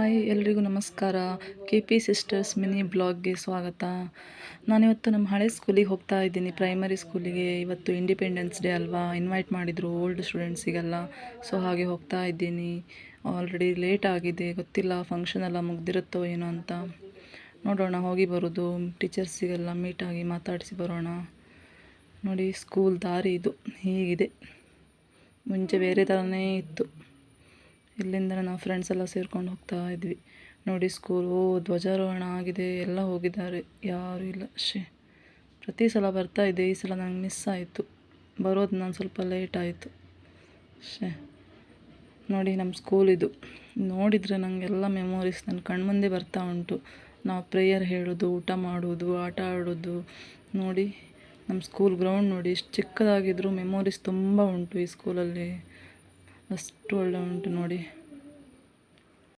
Hi ಎಲ್ರಿಗೂ ನಮಸ್ಕಾರ. K P sisters mini ಬ್ಲಾಗ್ಗೆ ಸ್ವಾಗತ. ನಾನಿವತ್ತು ನಮ್ಮ ಹಳೆ ಸ್ಕೂಲಿಗೆ ಹೋಗ್ತಾ ಇದ್ದೀನಿ, ಪ್ರೈಮರಿ ಸ್ಕೂಲಿಗೆ. ಇವತ್ತು ಇಂಡಿಪೆಂಡೆನ್ಸ್ ಡೇ ಅಲ್ವಾ, ಇನ್ವೈಟ್ ಮಾಡಿದರು ಓಲ್ಡ್ ಸ್ಟೂಡೆಂಟ್ಸಿಗೆಲ್ಲ. ಸೊ ಹಾಗೆ ಹೋಗ್ತಾ ಇದ್ದೀನಿ. ಆಲ್ರೆಡಿ ಲೇಟ್ ಆಗಿದೆ, ಗೊತ್ತಿಲ್ಲ ಫಂಕ್ಷನ್ ಎಲ್ಲ ಮುಗ್ದಿರುತ್ತೋ ಏನೋ ಅಂತ. ನೋಡೋಣ, ಹೋಗಿ ಬರೋದು, ಟೀಚರ್ಸಿಗೆಲ್ಲ ಮೀಟಾಗಿ ಮಾತಾಡಿಸಿ ಬರೋಣ. ನೋಡಿ, ಸ್ಕೂಲ್ ದಾರಿ ಇದು ಹೀಗಿದೆ. ಮುಂಚೆ ಬೇರೆ ಥರನೇ ಇತ್ತು. ಇಲ್ಲಿಂದ ನಾವು ಫ್ರೆಂಡ್ಸ್ ಎಲ್ಲ ಸೇರ್ಕೊಂಡು ಹೋಗ್ತಾ ಇದ್ವಿ. ನೋಡಿ ಸ್ಕೂಲು ಧ್ವಜಾರೋಹಣ ಆಗಿದೆ, ಎಲ್ಲ ಹೋಗಿದ್ದಾರೆ, ಯಾರೂ ಇಲ್ಲ. ಪ್ರತಿ ಸಲ ಬರ್ತಾ ಇದ್ದೆ, ಈ ಸಲ ನಂಗೆ ಮಿಸ್ ಆಯಿತು ಬರೋದು, ನಾನು ಸ್ವಲ್ಪ ಲೇಟ್ ಆಯಿತು. ನೋಡಿ ನಮ್ಮ ಸ್ಕೂಲ್ ಇದು. ನೋಡಿದರೆ ನನಗೆಲ್ಲ ಮೆಮೊರೀಸ್ ನನ್ನ ಕಣ್ಮುಂದೆ ಬರ್ತಾ ಉಂಟು. ನಾವು ಪ್ರೇಯರ್ ಹೇಳೋದು, ಊಟ ಮಾಡೋದು, ಆಟ ಆಡೋದು. ನೋಡಿ ನಮ್ಮ ಸ್ಕೂಲ್ ಗ್ರೌಂಡ್ ನೋಡಿ, ಎಷ್ಟು ಚಿಕ್ಕದಾಗಿದ್ದರೂ ಮೆಮೊರೀಸ್ ತುಂಬ ಉಂಟು ಈ ಸ್ಕೂಲಲ್ಲಿ, ಅಷ್ಟು ಒಳ್ಳೆ ಉಂಟು ನೋಡಿ.